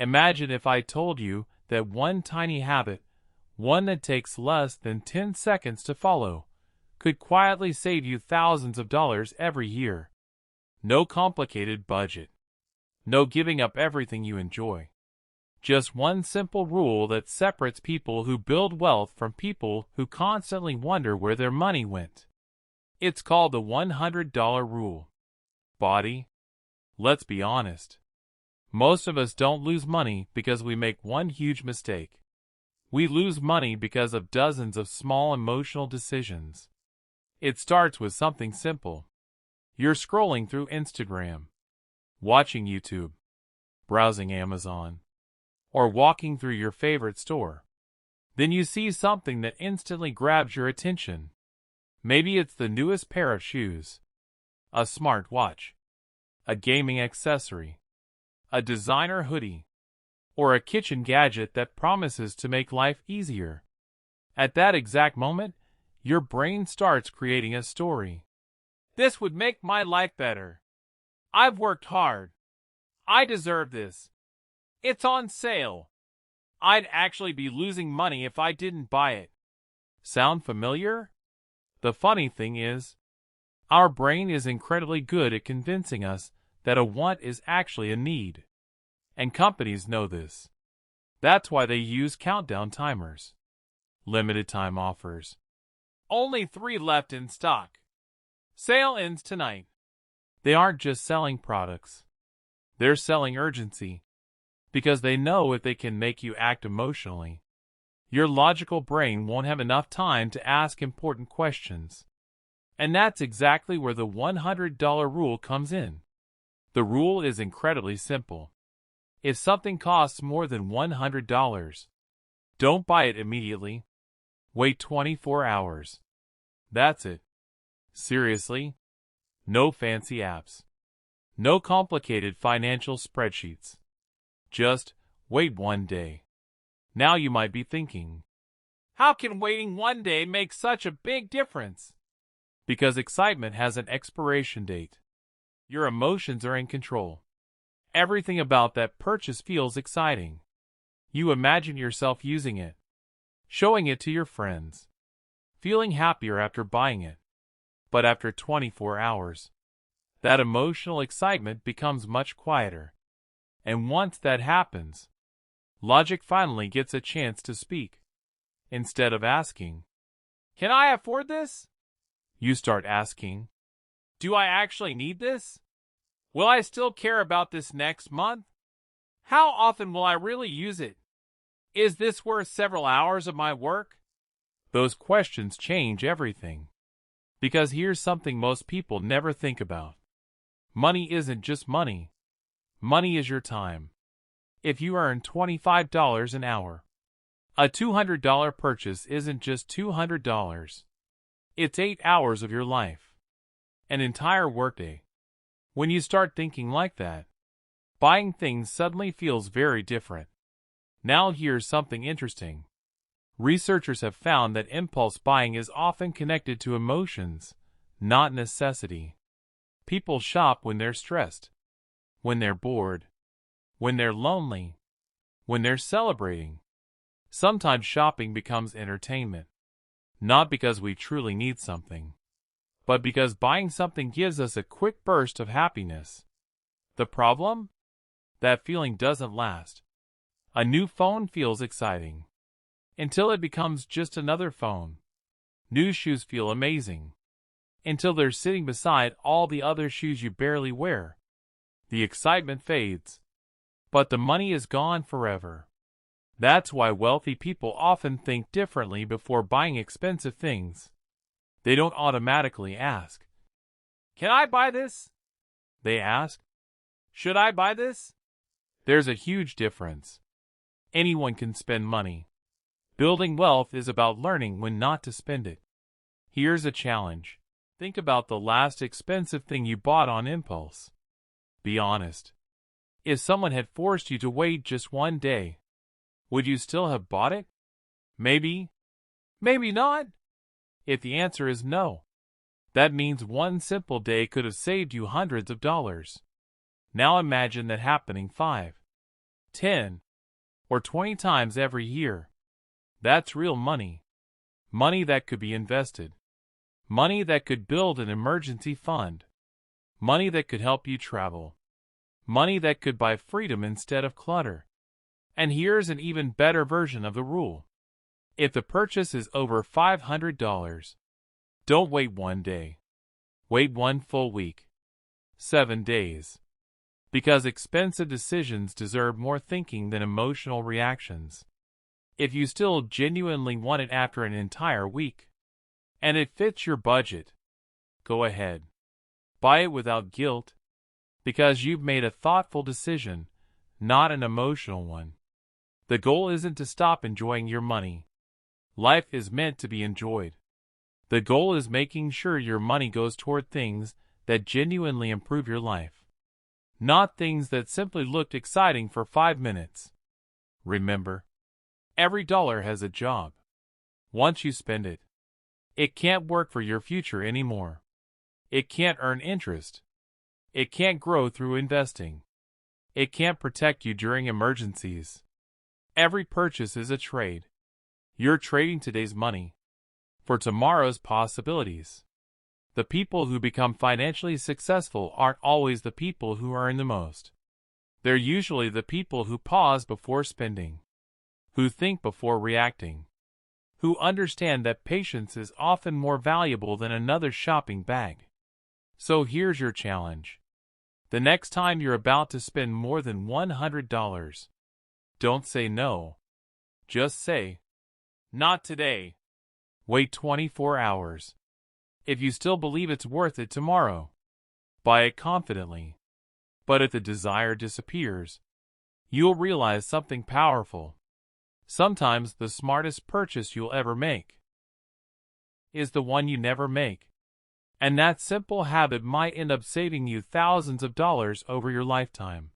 Imagine if I told you that one tiny habit, one that takes less than 10 seconds to follow, could quietly save you thousands of dollars every year. No complicated budget. No giving up everything you enjoy. Just one simple rule that separates people who build wealth from people who constantly wonder where their money went. It's called the $100 rule. Body. Let's be honest. Most of us don't lose money because we make one huge mistake. We lose money because of dozens of small emotional decisions. It starts with something simple. You're scrolling through Instagram, watching YouTube, browsing Amazon, or walking through your favorite store. Then you see something that instantly grabs your attention. Maybe it's the newest pair of shoes, a smart watch, a gaming accessory, a designer hoodie, or a kitchen gadget that promises to make life easier. At that exact moment, your brain starts creating a story. This would make my life better. I've worked hard. I deserve this. It's on sale. I'd actually be losing money if I didn't buy it. Sound familiar? The funny thing is, our brain is incredibly good at convincing us that a want is actually a need. And companies know this. That's why they use countdown timers. Limited time offers. Only 3 left in stock. Sale ends tonight. They aren't just selling products. They're selling urgency. Because they know if they can make you act emotionally, your logical brain won't have enough time to ask important questions. And that's exactly where the $100 rule comes in. The rule is incredibly simple. If something costs more than $100, don't buy it immediately. Wait 24 hours. That's it. Seriously? No fancy apps. No complicated financial spreadsheets. Just wait 1 day. Now you might be thinking, how can waiting 1 day make such a big difference? Because excitement has an expiration date. Your emotions are in control. Everything about that purchase feels exciting. You imagine yourself using it, showing it to your friends, feeling happier after buying it. But after 24 hours, that emotional excitement becomes much quieter. And once that happens, logic finally gets a chance to speak. Instead of asking, can I afford this? You start asking, do I actually need this? Will I still care about this next month? How often will I really use it? Is this worth several hours of my work? Those questions change everything. Because here's something most people never think about. Money isn't just money. Money is your time. If you earn $25 an hour, a $200 purchase isn't just $200. It's 8 hours of your life. An entire workday. When you start thinking like that, buying things suddenly feels very different. Now here's something interesting. Researchers have found that impulse buying is often connected to emotions, not necessity. People shop when they're stressed, when they're bored, when they're lonely, when they're celebrating. Sometimes shopping becomes entertainment. Not because we truly need something, but because buying something gives us a quick burst of happiness. The problem? That feeling doesn't last. A new phone feels exciting, until it becomes just another phone. New shoes feel amazing, until they're sitting beside all the other shoes you barely wear. The excitement fades, but the money is gone forever. That's why wealthy people often think differently before buying expensive things. They don't automatically ask, can I buy this? They ask, should I buy this? There's a huge difference. Anyone can spend money. Building wealth is about learning when not to spend it. Here's a challenge. Think about the last expensive thing you bought on impulse. Be honest. If someone had forced you to wait just 1 day, would you still have bought it? Maybe. Maybe not. If the answer is no, that means 1 simple day could have saved you hundreds of dollars. Now imagine that happening 5, 10, or 20 times every year. That's real money. Money that could be invested. Money that could build an emergency fund. Money that could help you travel. Money that could buy freedom instead of clutter. And here's an even better version of the rule. If the purchase is over $500, don't wait 1 day. Wait 1 full week. 7 days. Because expensive decisions deserve more thinking than emotional reactions. If you still genuinely want it after an entire week, and it fits your budget, go ahead. Buy it without guilt, because you've made a thoughtful decision, not an emotional one. The goal isn't to stop enjoying your money. Life is meant to be enjoyed. The goal is making sure your money goes toward things that genuinely improve your life, not things that simply looked exciting for 5 minutes. Remember, every dollar has a job. Once you spend it, it can't work for your future anymore. It can't earn interest. It can't grow through investing. It can't protect you during emergencies. Every purchase is a trade. You're trading today's money for tomorrow's possibilities. The people who become financially successful aren't always the people who earn the most. They're usually the people who pause before spending, who think before reacting, who understand that patience is often more valuable than another shopping bag. So here's your challenge. The next time you're about to spend more than $100, don't say no. Just say, "Not today." Wait 24 hours. If you still believe it's worth it tomorrow, buy it confidently. But if the desire disappears, you'll realize something powerful. Sometimes the smartest purchase you'll ever make is the one you never make. And that simple habit might end up saving you thousands of dollars over your lifetime.